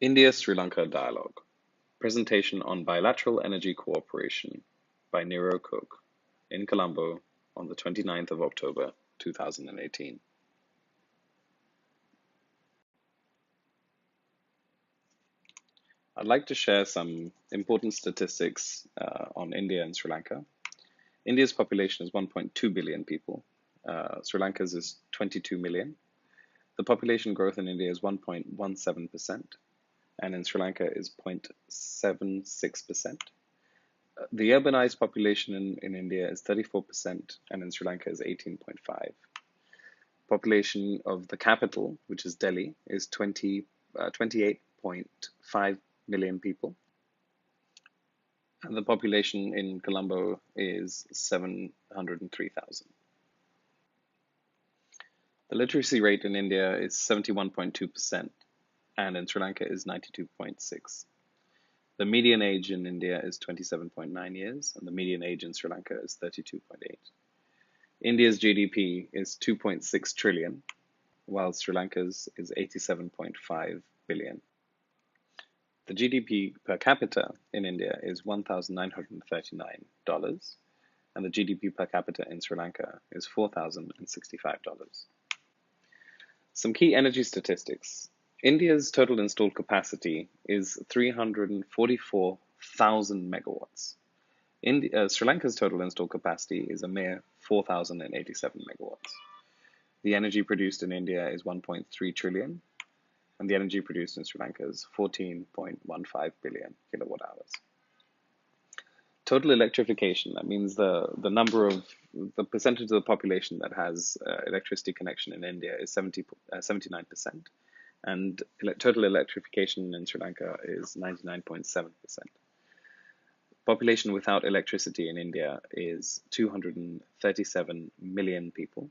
India-Sri Lanka Dialogue. Presentation on Bilateral Energy Cooperation by Niro Cooke in Colombo on the 29th of October 2018. I'd like to share some important statistics on India and Sri Lanka. India's population is 1.2 billion people. Sri Lanka's is 22 million. The population growth in India is 1.17%, and in Sri Lanka is 0.76%. The urbanized population in India is 34%, and in Sri Lanka is 18.5. Population of the capital, which is Delhi, is 28.5 million people. And the population in Colombo is 703,000. The literacy rate in India is 71.2%, and in Sri Lanka is 92.6. The median age in India is 27.9 years, and the median age in Sri Lanka is 32.8. India's GDP is 2.6 trillion, while Sri Lanka's is 87.5 billion. The GDP per capita in India is $1,939, and the GDP per capita in Sri Lanka is $4,065. Some key energy statistics. India's total installed capacity is 344,000 megawatts. Sri Lanka's total installed capacity is a mere 4,087 megawatts. The energy produced in India is 1.3 trillion, and the energy produced in Sri Lanka is 14.15 billion kilowatt hours. Total electrification, that means the percentage of the population that has electricity connection in India is 79%, and total electrification in Sri Lanka is 99.7%. Population without electricity in India is 237 million people,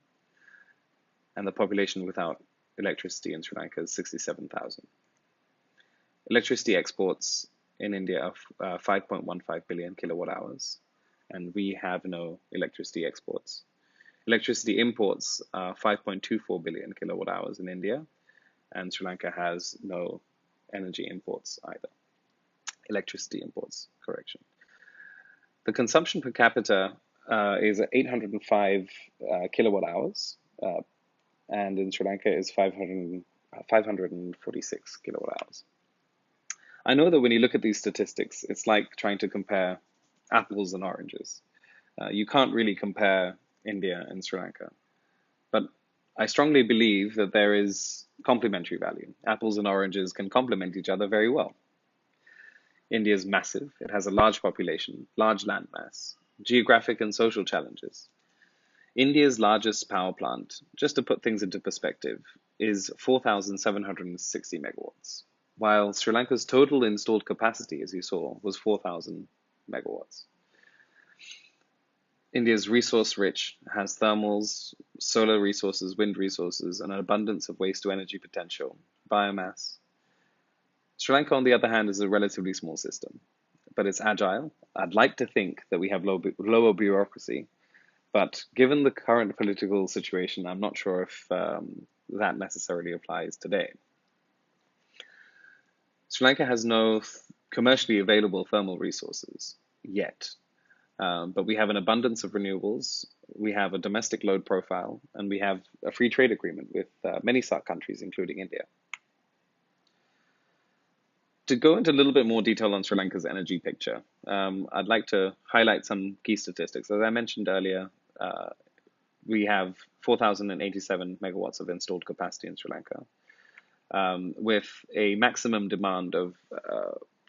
and the population without electricity in Sri Lanka is 67,000. Electricity exports in India are 5.15 billion kilowatt hours, and we have no electricity exports. Electricity imports are 5.24 billion kilowatt hours in India, and Sri Lanka has no energy imports either. Electricity imports, correction. The consumption per capita is 805 kilowatt hours, and in Sri Lanka is 546 kilowatt hours. I know that when you look at these statistics, it's like trying to compare apples and oranges. You can't really compare India and Sri Lanka, but I strongly believe that there is complementary value. Apples and oranges can complement each other very well. India is massive. It has a large population, large landmass, geographic and social challenges. India's largest power plant, just to put things into perspective, is 4,760 megawatts, while Sri Lanka's total installed capacity, as you saw, was 4,000 megawatts. India is resource rich, has thermals, solar resources, wind resources, and an abundance of waste to energy potential, biomass. Sri Lanka, on the other hand, is a relatively small system, but it's agile. I'd like to think that we have lower bureaucracy, but given the current political situation, I'm not sure if that necessarily applies today. Sri Lanka has no commercially available thermal resources yet, but we have an abundance of renewables, we have a domestic load profile, and we have a free trade agreement with many SAARC countries, including India. To go into a little bit more detail on Sri Lanka's energy picture, I'd like to highlight some key statistics. As I mentioned earlier, we have 4,087 megawatts of installed capacity in Sri Lanka, with a maximum demand of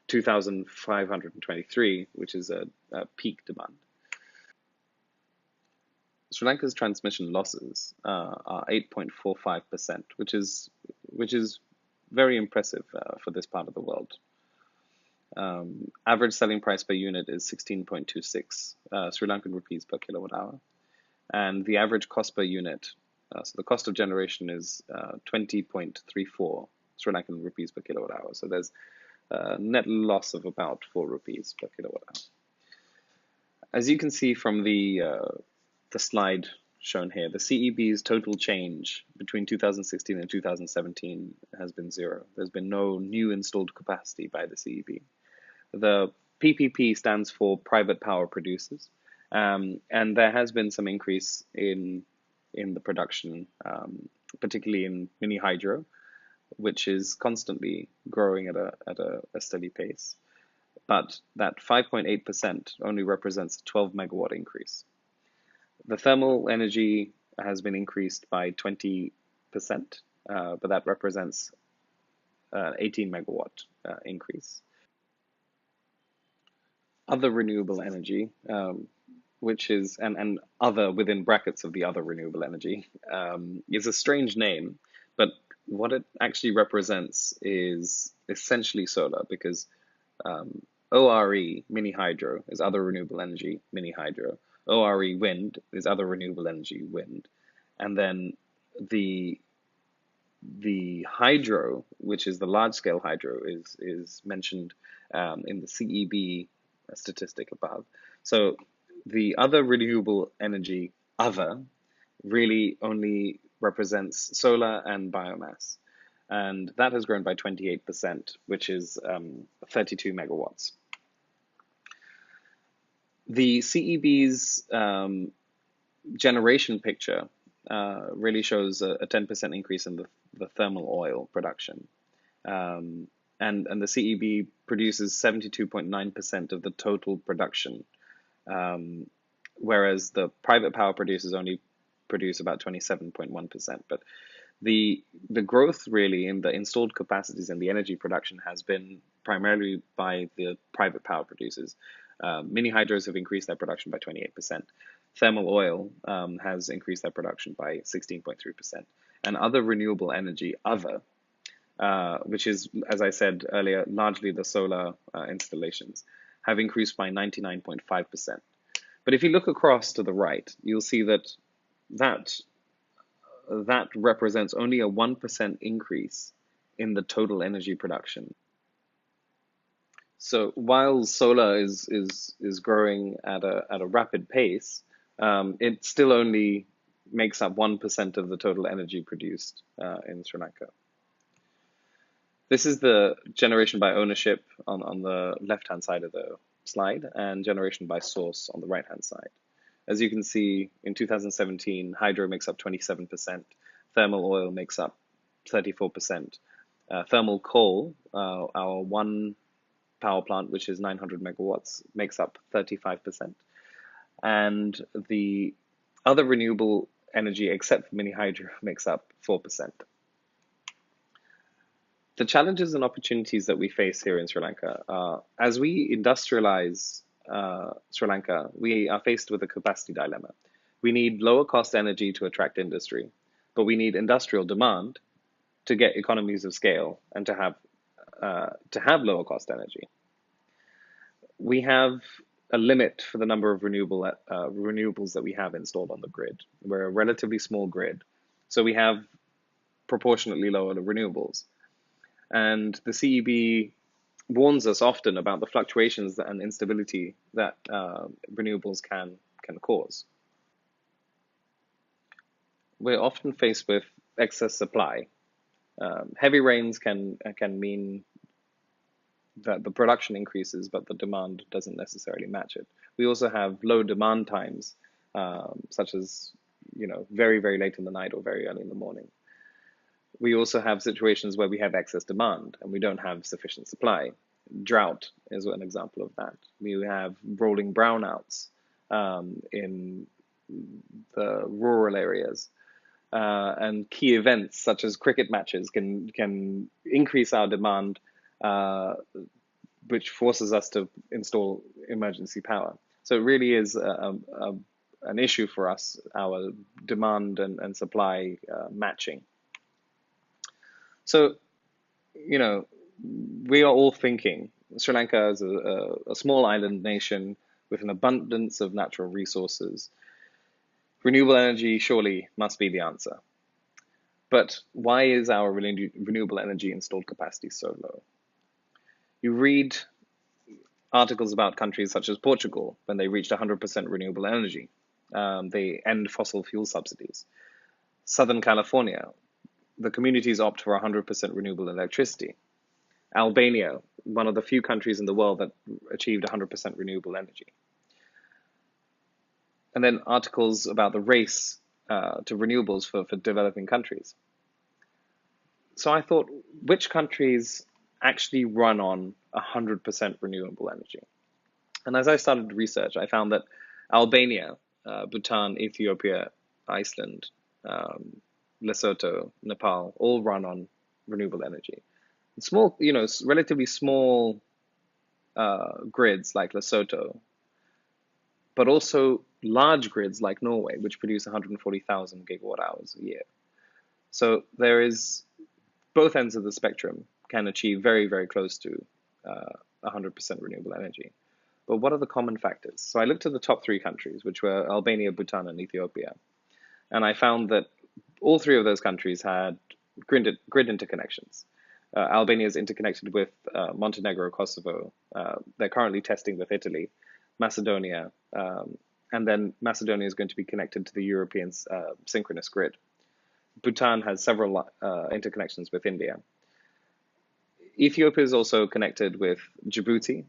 2,523, which is a peak demand. Sri Lanka's transmission losses are 8.45%, which is very impressive for this part of the world. Average selling price per unit is 16.26 Sri Lankan rupees per kilowatt hour, and the average cost per unit, so the cost of generation is 20.34 Sri Lankan rupees per kilowatt hour. So there's a net loss of about 4 rupees per kilowatt hour. As you can see from the slide shown here. The CEB's total change between 2016 and 2017 has been zero. There's been no new installed capacity by the CEB. The PPP stands for private power producers, and there has been some increase in the production, particularly in mini hydro, which is constantly growing at a steady pace. But that 5.8% only represents a 12 megawatt increase. The thermal energy has been increased by 20%, but that represents an 18 megawatt increase. Other renewable energy, which is, and other within brackets of the other renewable energy, is a strange name, but what it actually represents is essentially solar, because ORE, mini hydro, is other renewable energy, mini hydro. ORE wind is other renewable energy, wind. And then the hydro, which is the large scale hydro, is mentioned in the CEB statistic above. So the other renewable energy, other, really only represents solar and biomass. And that has grown by 28%, which is 32 megawatts. The CEB's generation picture really shows a 10% increase in the thermal oil production. And the CEB produces 72.9% of the total production, whereas the private power producers only produce about 27.1%. But the growth really in the installed capacities and the energy production has been primarily by the private power producers. Mini hydros have increased their production by 28%. Thermal oil has increased their production by 16.3%. And other renewable energy, other, which is, as I said earlier, largely the solar installations, have increased by 99.5%. But if you look across to the right, you'll see that represents only a 1% increase in the total energy production. So while solar is growing at a rapid pace, it still only makes up 1% of the total energy produced in Sri Lanka. This is the generation by ownership on the left-hand side of the slide, and generation by source on the right-hand side. As you can see, in 2017, hydro makes up 27%, thermal oil makes up 34%, thermal coal, our one power plant, which is 900 megawatts, makes up 35%. And the other renewable energy, except for mini hydro, makes up 4%. The challenges and opportunities that we face here in Sri Lanka are, as we industrialize Sri Lanka, we are faced with a capacity dilemma. We need lower cost energy to attract industry, but we need industrial demand to get economies of scale and to have lower cost energy. We have a limit for the number of renewables that we have installed on the grid. We're a relatively small grid, so we have proportionately lower renewables. And the CEB warns us often about the fluctuations and instability that renewables can cause. We're often faced with excess supply. Heavy rains can mean that the production increases, but the demand doesn't necessarily match it. We also have low demand times, such as very, very late in the night or very early in the morning. We also have situations where we have excess demand and we don't have sufficient supply. Drought is an example of that. We have rolling brownouts in the rural areas. And key events such as cricket matches can increase our demand, which forces us to install emergency power. So it really is an issue for us, our demand and supply matching. So, we are all thinking Sri Lanka is a small island nation with an abundance of natural resources. Renewable energy surely must be the answer. But why is our renewable energy installed capacity so low? You read articles about countries such as Portugal when they reached 100% renewable energy. They end fossil fuel subsidies. Southern California, the communities opt for 100% renewable electricity. Albania, one of the few countries in the world that achieved 100% renewable energy. And then articles about the race to renewables for developing countries. So I thought, which countries actually run on 100% renewable energy? And as I started research, I found that Albania, Bhutan, Ethiopia, Iceland, Lesotho, Nepal, all run on renewable energy. Small, relatively small grids like Lesotho, but also large grids like Norway, which produce 140,000 gigawatt hours a year. So there is both ends of the spectrum can achieve very, very close to 100% renewable energy. But what are the common factors? So I looked at the top three countries, which were Albania, Bhutan, and Ethiopia. And I found that all three of those countries had grid interconnections. Albania is interconnected with Montenegro, Kosovo. They're currently testing with Italy, Macedonia, and then Macedonia is going to be connected to the European synchronous grid. Bhutan has several interconnections with India. Ethiopia is also connected with Djibouti,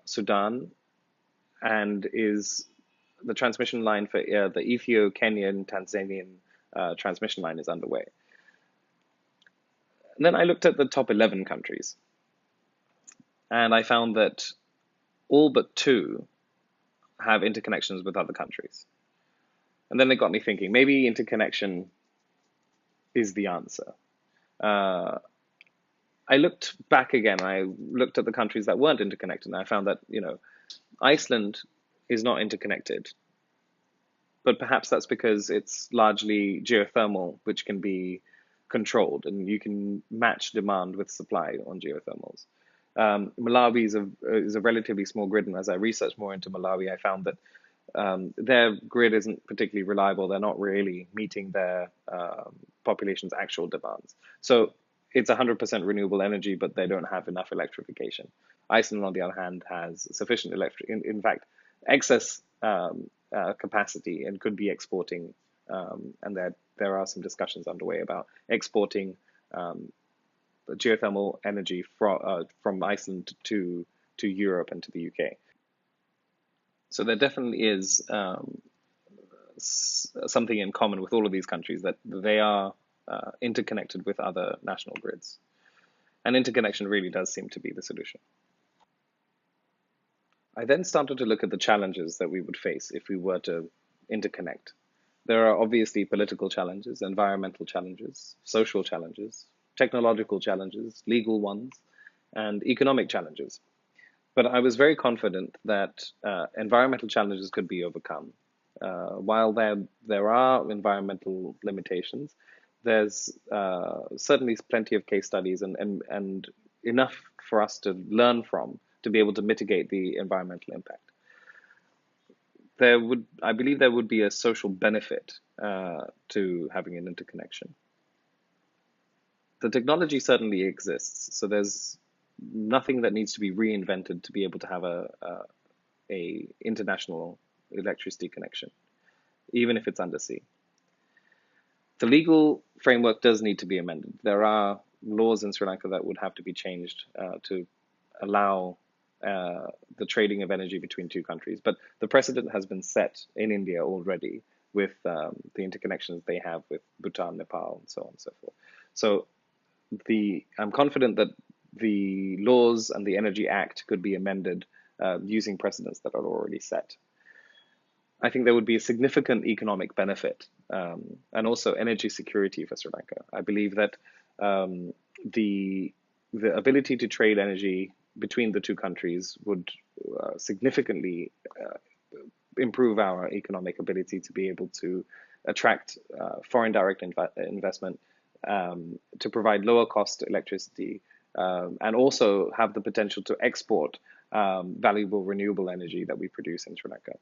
Sudan, and is the transmission line for the Ethio-Kenyan Tanzanian transmission line is underway. And then I looked at the top 11 countries, and I found that all but two have interconnections with other countries. And then it got me thinking, maybe interconnection is the answer. I looked back again. I looked at the countries that weren't interconnected, and I found that Iceland is not interconnected, but perhaps that's because it's largely geothermal, which can be controlled, and you can match demand with supply on geothermals. Malawi is a relatively small grid, and as I researched more into Malawi, I found that their grid isn't particularly reliable. They're not really meeting their population's actual demands. So it's 100% renewable energy, but they don't have enough electrification. Iceland, on the other hand, has sufficient in fact, excess capacity and could be exporting. And there are some discussions underway about exporting geothermal energy from Iceland to Europe and to the UK. So there definitely is something in common with all of these countries, that they are interconnected with other national grids. And interconnection really does seem to be the solution. I then started to look at the challenges that we would face if we were to interconnect. There are obviously political challenges, environmental challenges, social challenges, technological challenges, legal ones, and economic challenges. But I was very confident that environmental challenges could be overcome. While there are environmental limitations, there's certainly plenty of case studies and enough for us to learn from to be able to mitigate the environmental impact. I believe there would be a social benefit to having an interconnection. The technology certainly exists, so there's nothing that needs to be reinvented to be able to have a international electricity connection, even if it's undersea. The legal framework does need to be amended. There are laws in Sri Lanka that would have to be changed to allow the trading of energy between two countries. But the precedent has been set in India already with the interconnections they have with Bhutan, Nepal, and so on and so forth. So I'm confident that the laws and the Energy Act could be amended using precedents that are already set. I think there would be a significant economic benefit and also energy security for Sri Lanka. I believe that the ability to trade energy between the two countries would significantly improve our economic ability to be able to attract foreign direct investment, to provide lower cost electricity, and also have the potential to export valuable renewable energy that we produce in Sri Lanka.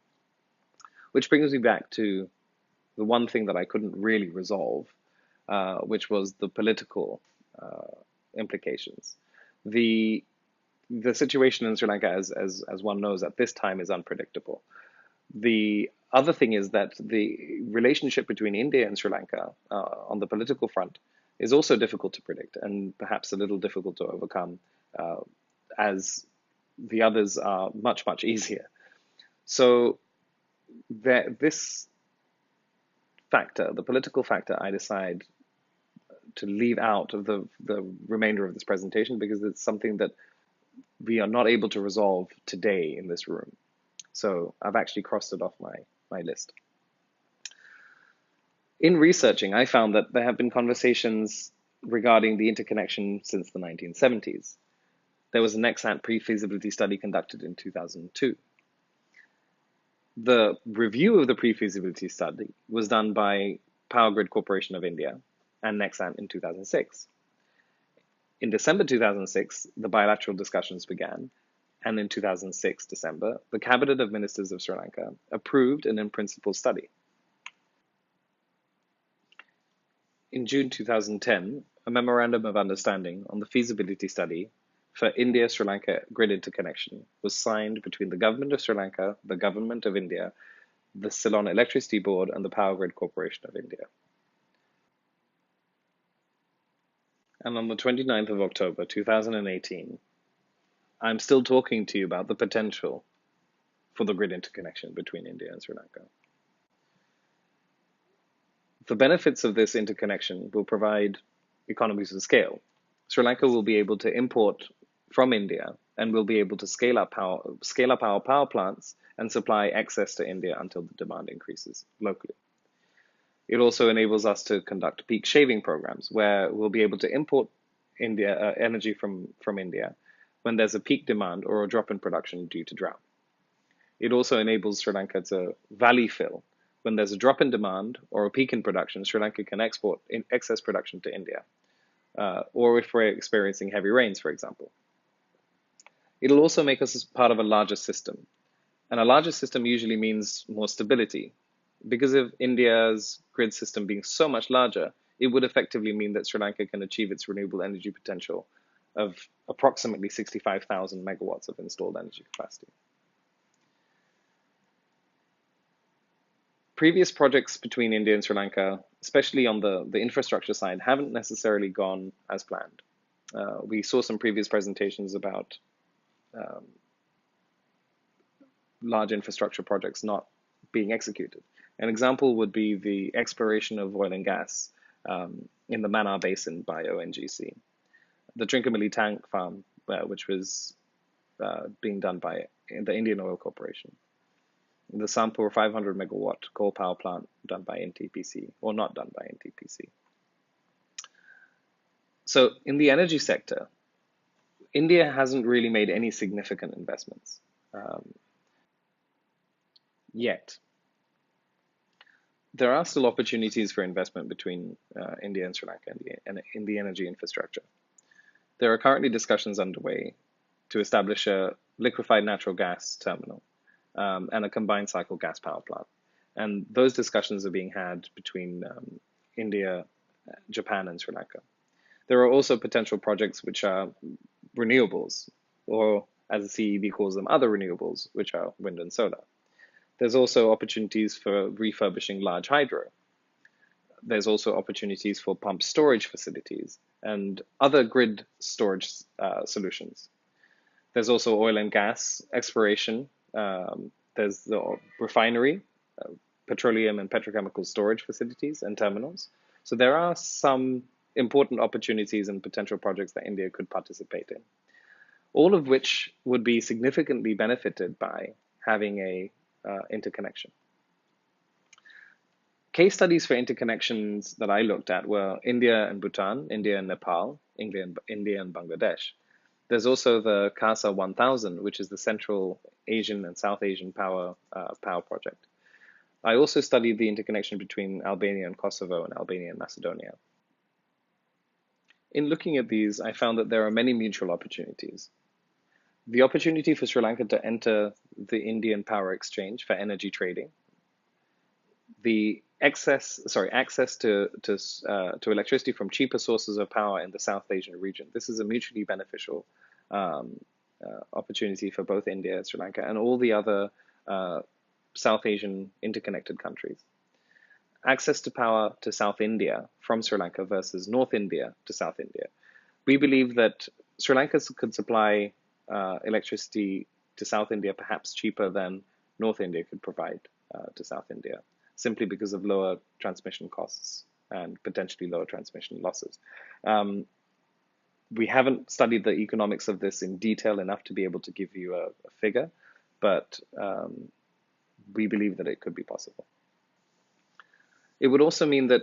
Which brings me back to the one thing that I couldn't really resolve, which was the political implications. The situation in Sri Lanka, as one knows, at this time is unpredictable. The other thing is that the relationship between India and Sri Lanka on the political front is also difficult to predict and perhaps a little difficult to overcome, uh, as the others are much, much easier. So this factor, the political factor, I decide to leave out of the remainder of this presentation because it's something that we are not able to resolve today in this room. So I've actually crossed it off my list. In researching, I found that there have been conversations regarding the interconnection since the 1970s. There was an ex-ante pre-feasibility study conducted in 2002. The review of the pre-feasibility study was done by Power Grid Corporation of India and Nexant in 2006. In December 2006, the bilateral discussions began, and in 2006, December, the Cabinet of Ministers of Sri Lanka approved an in-principle study. In June 2010, a memorandum of understanding on the feasibility study for India-Sri Lanka grid interconnection was signed between the Government of Sri Lanka, the Government of India, the Ceylon Electricity Board, and the Power Grid Corporation of India. And on the 29th of October 2018, I'm still talking to you about the potential for the grid interconnection between India and Sri Lanka. The benefits of this interconnection will provide economies of scale. Sri Lanka will be able to import from India and will be able to scale up our power plants and supply excess to India until the demand increases locally. It also enables us to conduct peak shaving programs where we'll be able to import energy from India when there's a peak demand or a drop in production due to drought. It also enables Sri Lanka to valley fill. When there's a drop in demand or a peak in production, Sri Lanka can export in excess production to India, or if we're experiencing heavy rains, for example. It'll also make us part of a larger system. And a larger system usually means more stability. Because of India's grid system being so much larger, it would effectively mean that Sri Lanka can achieve its renewable energy potential of approximately 65,000 megawatts of installed energy capacity. Previous projects between India and Sri Lanka, especially on the infrastructure side, haven't necessarily gone as planned. We saw some previous presentations about large infrastructure projects not being executed. An example would be the exploration of oil and gas in the Mannar Basin by ONGC. The Trincomalee tank farm, which was being done by the Indian Oil Corporation. The Sampur 500 megawatt coal power plant done by NTPC, or not done by NTPC. So in the energy sector, India hasn't really made any significant investments yet. There are still opportunities for investment between India and Sri Lanka in the energy infrastructure. There are currently discussions underway to establish a liquefied natural gas terminal and a combined cycle gas power plant. And those discussions are being had between India, Japan, and Sri Lanka. There are also potential projects which are renewables, or as the CEB calls them, other renewables, which are wind and solar. There's also opportunities for refurbishing large hydro. There's also opportunities for pump storage facilities and other grid storage solutions. There's also oil and gas exploration. There's the refinery, petroleum and petrochemical storage facilities and terminals. So there are some important opportunities and potential projects that India could participate in, all of which would be significantly benefited by having a interconnection. Case studies for interconnections that I looked at were India and Bhutan, India and Nepal, India and Bangladesh. There's also the CASA 1000, which is the Central Asian and South Asian power project. I also studied the interconnection between Albania and Kosovo and Albania and Macedonia. In looking at these, I found that there are many mutual opportunities. The opportunity for Sri Lanka to enter the Indian power exchange for energy trading, the access to electricity from cheaper sources of power in the South Asian region. This is a mutually beneficial opportunity for both India and Sri Lanka and all the other South Asian interconnected countries. Access to power to South India from Sri Lanka versus North India to South India. We believe that Sri Lanka could supply electricity to South India perhaps cheaper than North India could provide to South India, simply because of lower transmission costs and potentially lower transmission losses. We haven't studied the economics of this in detail enough to be able to give you a figure, but we believe that it could be possible. It would also mean that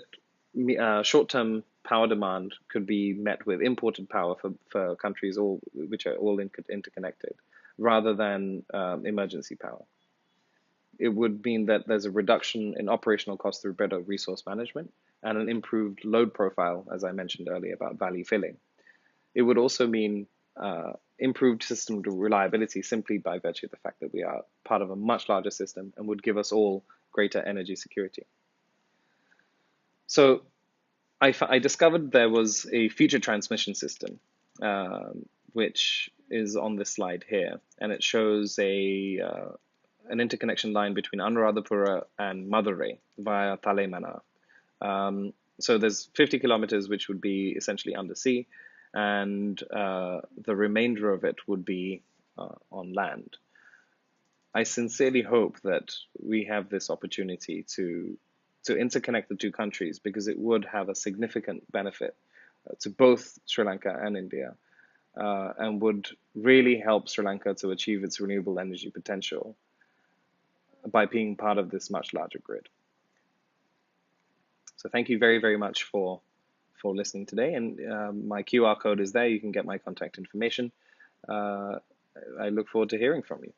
short-term power demand could be met with imported power for countries which are all interconnected, rather than emergency power. It would mean that there's a reduction in operational costs through better resource management and an improved load profile, as I mentioned earlier, about valley filling. It would also mean improved system reliability simply by virtue of the fact that we are part of a much larger system, and would give us all greater energy security. So I discovered there was a future transmission system, which is on this slide here, and it shows an interconnection line between Anuradhapura and Madurai via Talaimana. So there's 50 kilometers, which would be essentially undersea, and the remainder of it would be on land. I sincerely hope that we have this opportunity to interconnect the two countries, because it would have a significant benefit to both Sri Lanka and India, and would really help Sri Lanka to achieve its renewable energy potential by being part of this much larger grid. So thank you very, very much for listening today, and my QR code is there. You can get my contact information. I look forward to hearing from you.